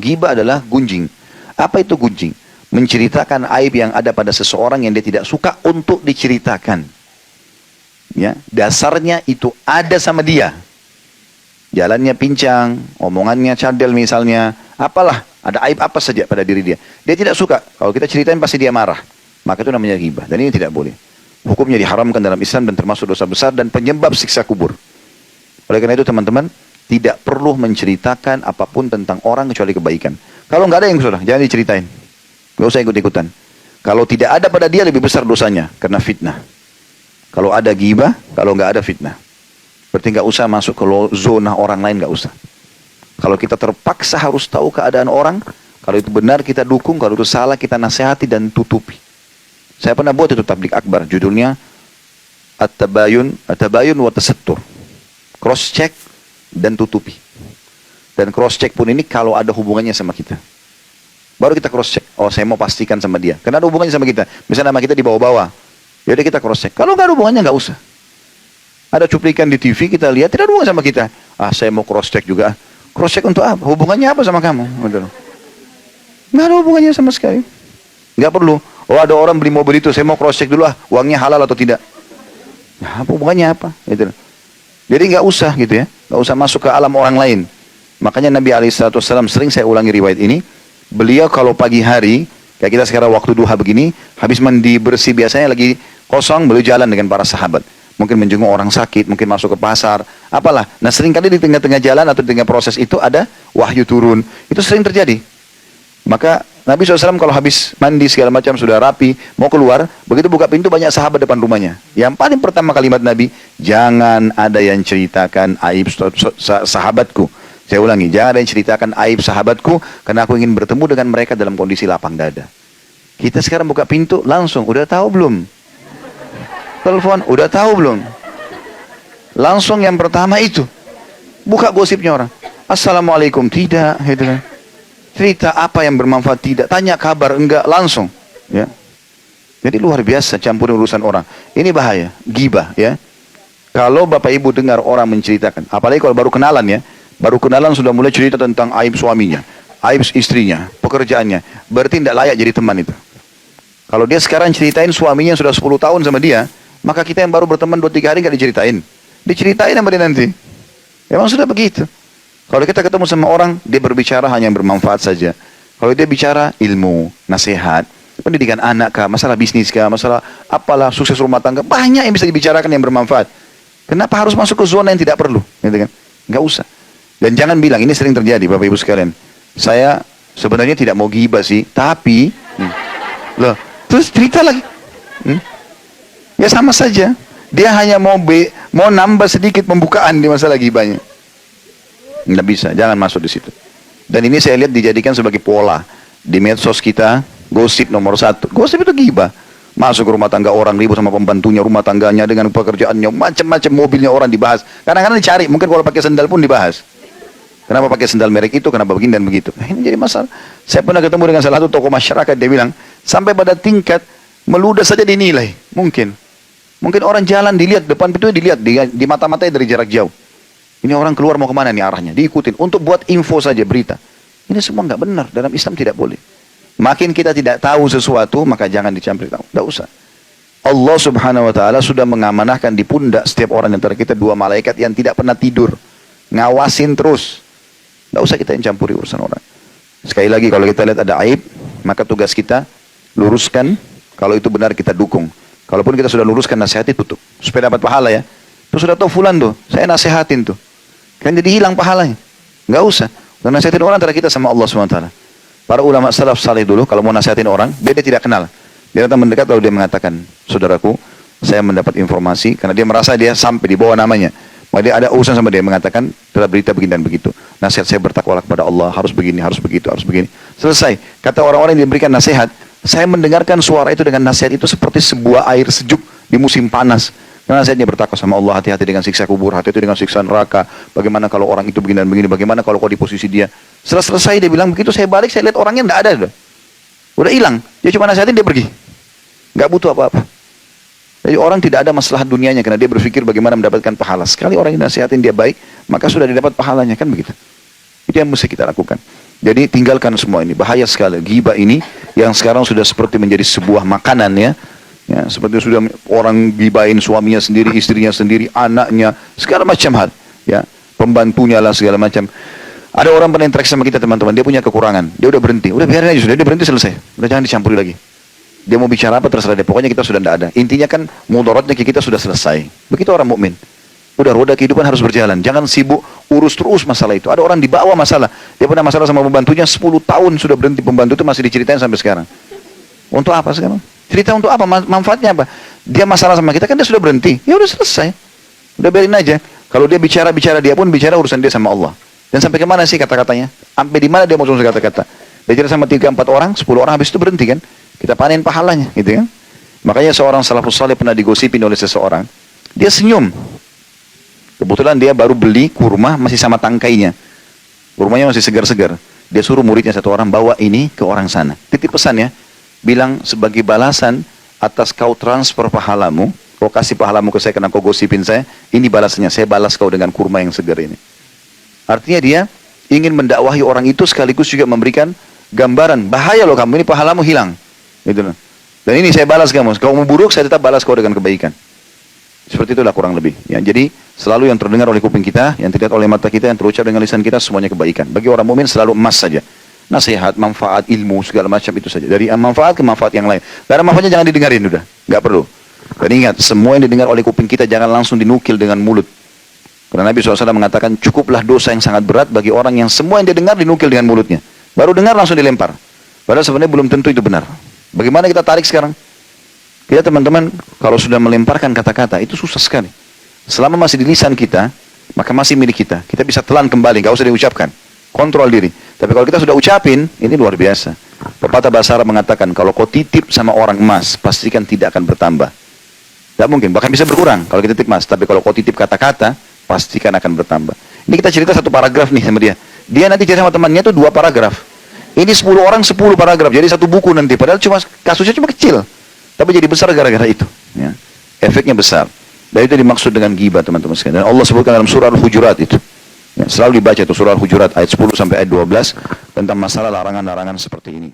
Ghibah adalah gunjing. Apa itu gunjing? Menceritakan aib yang ada pada seseorang yang dia tidak suka untuk diceritakan. Ya, dasarnya itu ada sama dia. Jalannya pincang, omongannya cadel misalnya, apalah, ada aib apa saja pada diri dia. Dia tidak suka, kalau kita ceritain pasti dia marah. Maka itu namanya ghibah, dan ini tidak boleh. Hukumnya diharamkan dalam Islam dan termasuk dosa besar dan penyebab siksa kubur. Oleh karena itu teman-teman, tidak perlu menceritakan apapun tentang orang kecuali kebaikan. Kalau nggak ada yang salah, jangan diceritain. Nggak usah ikut-ikutan. Kalau tidak ada pada dia lebih besar dosanya, karena fitnah. Kalau ada ghibah, kalau nggak ada fitnah. Berarti nggak usah masuk ke zona orang lain, nggak usah. Kalau kita terpaksa harus tahu keadaan orang, kalau itu benar kita dukung, kalau itu salah kita nasihati dan tutupi. Saya pernah buat itu tablik akbar, judulnya At-Tabayun wa Tasattur. Cross check dan tutupi. Dan cross check pun ini kalau ada hubungannya sama kita. Baru kita cross check. Oh, saya mau pastikan sama dia. Karena ada hubungannya sama kita. Misalnya nama kita di bawah-bawah. Yaudah kita cross check. Kalau nggak ada hubungannya nggak usah. Ada cuplikan di TV kita lihat tidak ada hubungan sama kita. Ah, saya mau cross check juga. Cross check untuk apa? Hubungannya apa sama kamu? Nggak ada hubungannya sama sekali. Nggak perlu. Oh, ada orang beli mobil itu, saya mau cross check dulu uangnya halal atau tidak. Nah, hubungannya apa? Gitu. Jadi nggak usah gitu ya, nggak usah masuk ke alam orang lain. Makanya Nabi SAW sering saya ulangi riwayat ini. Beliau kalau pagi hari, kayak kita sekarang waktu duha begini, habis mandi bersih biasanya lagi kosong, beliau jalan dengan para sahabat. Mungkin menjenguk orang sakit, mungkin masuk ke pasar, apalah. Nah seringkali di tengah-tengah jalan atau di tengah proses itu ada wahyu turun. Itu sering terjadi. Maka Nabi SAW kalau habis mandi segala macam sudah rapi, mau keluar, begitu buka pintu banyak sahabat depan rumahnya. Yang paling pertama kalimat Nabi, jangan ada yang ceritakan aib sahabatku. Saya ulangi, jangan ada yang ceritakan aib sahabatku, karena aku ingin bertemu dengan mereka dalam kondisi lapang dada. Kita sekarang buka pintu, langsung, udah tahu belum? Telepon, udah tahu belum? Langsung yang pertama itu, buka gosipnya orang. Assalamualaikum, tidak, gitu kan. Cerita apa yang bermanfaat tidak, tanya kabar enggak, langsung ya. Jadi luar biasa campur urusan orang. Ini bahaya, ghibah ya. Kalau Bapak Ibu dengar orang menceritakan, apalagi kalau baru kenalan ya, baru kenalan sudah mulai cerita tentang aib suaminya, aib istrinya, pekerjaannya, berarti tidak layak jadi teman itu. Kalau dia sekarang ceritain suaminya sudah 10 tahun sama dia, maka kita yang baru berteman 2-3 hari nggak diceritain, diceritain sama dia nanti. Memang sudah begitu. Kalau kita ketemu sama orang, dia berbicara hanya yang bermanfaat saja. Kalau dia bicara ilmu, nasihat, pendidikan anak kah, masalah bisnis kah, masalah apalah, sukses rumah tangga, banyak yang bisa dibicarakan yang bermanfaat. Kenapa harus masuk ke zona yang tidak perlu? Gitu kan? Nggak usah. Dan jangan bilang, ini sering terjadi Bapak Ibu sekalian. Saya sebenarnya tidak mau ghibah sih, tapi, loh, terus cerita lagi. Ya sama saja. Dia hanya mau nambah sedikit pembukaan di masalah ghibahnya. Nggak bisa, jangan masuk di situ. Dan ini saya lihat dijadikan sebagai pola di medsos kita, gosip nomor 1. Gosip itu ghibah. Masuk ke rumah tangga orang, ribut sama pembantunya, rumah tangganya dengan pekerjaannya, macam-macam mobilnya orang dibahas. Kadang-kadang dicari, mungkin kalau pakai sendal pun dibahas. Kenapa pakai sendal merek itu, kenapa begini dan begitu. Ini jadi masalah. Saya pernah ketemu dengan salah satu tokoh masyarakat, dia bilang, sampai pada tingkat meludah saja dinilai. Mungkin orang jalan dilihat, depan pintu dilihat, di mata-matanya dari jarak jauh. Ini orang keluar mau kemana nih arahnya, diikutin untuk buat info saja, berita. Ini semua nggak benar, dalam Islam tidak boleh. Makin kita tidak tahu sesuatu, maka jangan dicampur tahu, nggak usah. Allah Subhanahu Wa Taala sudah mengamanahkan di pundak setiap orang antara kita 2 malaikat yang tidak pernah tidur, ngawasin terus. Nggak usah kita yang campuri urusan orang. Sekali lagi kalau kita lihat ada aib, maka tugas kita luruskan. Kalau itu benar kita dukung. Kalaupun kita sudah luruskan, nasihati, tutup supaya dapat pahala ya. Itu sudah tahu fulan tuh, saya nasihatin tuh. Kan jadi hilang pahalanya. Nggak usah. Dan nasihatin orang antara kita sama Allah SWT. Para ulama salaf saleh dulu, kalau mau nasihatin orang, dia tidak kenal. Dia datang mendekat lalu dia mengatakan, saudaraku, saya mendapat informasi, karena dia merasa dia sampai di bawah namanya. Maka dia ada urusan sama dia, mengatakan, telah berita begini dan begitu. Nasihat saya bertakwalah kepada Allah, harus begini, harus begitu, harus begini. Selesai. Kata orang-orang yang diberikan nasihat, saya mendengarkan suara itu dengan nasihat itu seperti sebuah air sejuk di musim panas. Karena nasihatnya bertakwa sama Allah, hati-hati dengan siksa kubur, hati-hati dengan siksa neraka. Bagaimana kalau orang itu begini dan begini, bagaimana kalau kau di posisi dia. Setelah selesai dia bilang begitu, saya balik, saya lihat orangnya tidak ada. Udah hilang, dia cuma nasihatin, dia pergi. Nggak butuh apa-apa. Jadi orang tidak ada masalah dunianya, karena dia berpikir bagaimana mendapatkan pahala. Sekali orang yang nasihatin dia baik, maka sudah didapat pahalanya, kan begitu. Itu yang mesti kita lakukan. Jadi tinggalkan semua ini, bahaya sekali. Ghibah ini yang sekarang sudah seperti menjadi sebuah makanan ya. Ya, seperti sudah orang gibahin suaminya sendiri, istrinya sendiri, anaknya, segala macam hal. Ya, pembantunya lah segala macam. Ada orang pernah interaksi sama kita teman-teman, dia punya kekurangan, dia udah berhenti, udah biarin aja sudah, dia berhenti selesai, udah jangan dicampuri lagi. Dia mau bicara apa terserah dia, pokoknya kita sudah tidak ada. Intinya kan mudaratnya kita sudah selesai. Begitu orang mukmin. Udah roda kehidupan harus berjalan, jangan sibuk urus terus masalah itu. Ada orang dibawa masalah, dia pernah masalah sama pembantunya 10 tahun sudah berhenti, pembantu itu masih diceritain sampai sekarang. Untuk apa sekarang? Cerita untuk apa? Manfaatnya apa? Dia masalah sama kita kan dia sudah berhenti, ya udah selesai. Udah biarin aja. Kalau dia bicara dia pun bicara urusan dia sama Allah. Dan sampai kemana sih kata-katanya? Sampai di mana dia mau ngomong kata-kata? Dia cerita sama 3-4 orang, 10 orang habis itu berhenti kan? Kita panen pahalanya, gitu kan? Makanya seorang salafus saleh pernah digosipin oleh seseorang. Dia senyum. Kebetulan dia baru beli kurma masih sama tangkainya. Kurmanya masih segar-segar. Dia suruh muridnya satu orang bawa ini ke orang sana. Titip pesan ya. Bilang sebagai balasan atas kau transfer pahalamu, kau kasih pahalamu ke saya karena kau gosipin saya, ini balasannya, saya balas kau dengan kurma yang segar ini. Artinya dia ingin mendakwahi orang itu sekaligus juga memberikan gambaran, bahaya loh kamu, ini pahalamu hilang. Gitu loh. Dan ini saya balas kamu, kalau mau buruk saya tetap balas kau dengan kebaikan. Seperti itulah kurang lebih. Ya, jadi selalu yang terdengar oleh kuping kita, yang terlihat oleh mata kita, yang terucap dengan lisan kita, semuanya kebaikan. Bagi orang mukmin selalu emas saja. Nasihat, manfaat, ilmu, segala macam itu saja. Dari manfaat ke manfaat yang lain. Karena manfaatnya jangan didengarin udah, nggak perlu. Dan ingat, semua yang didengar oleh kuping kita jangan langsung dinukil dengan mulut. Karena Nabi SAW mengatakan cukuplah dosa yang sangat berat bagi orang yang semua yang dia dengar dinukil dengan mulutnya. Baru dengar langsung dilempar. Padahal sebenarnya belum tentu itu benar. Bagaimana kita tarik sekarang? Kita teman-teman kalau sudah melemparkan kata-kata itu susah sekali. Selama masih di lisan kita, maka masih milik kita. Kita bisa telan kembali, nggak usah diucapkan. Kontrol diri. Tapi kalau kita sudah ucapin, ini luar biasa. Pepatah bahasa Arab mengatakan kalau kau titip sama orang emas, pastikan tidak akan bertambah. Tidak mungkin, bahkan bisa berkurang kalau kita titip emas. Tapi kalau kau titip kata-kata, pastikan akan bertambah. Ini kita cerita satu paragraf nih sama dia. Dia nanti cerita sama temannya itu 2 paragraf. Ini 10 orang 10 paragraf, jadi satu buku nanti. Padahal kasusnya cuma kecil, tapi jadi besar gara-gara itu. Ya. Efeknya besar. Dan itu dimaksud dengan ghibah teman-teman sekalian. Dan Allah sebutkan dalam surah Al-Hujurat itu. Ya, selalu dibaca itu surah Al-Hujurat ayat 10 sampai ayat 12 tentang masalah larangan-larangan seperti ini.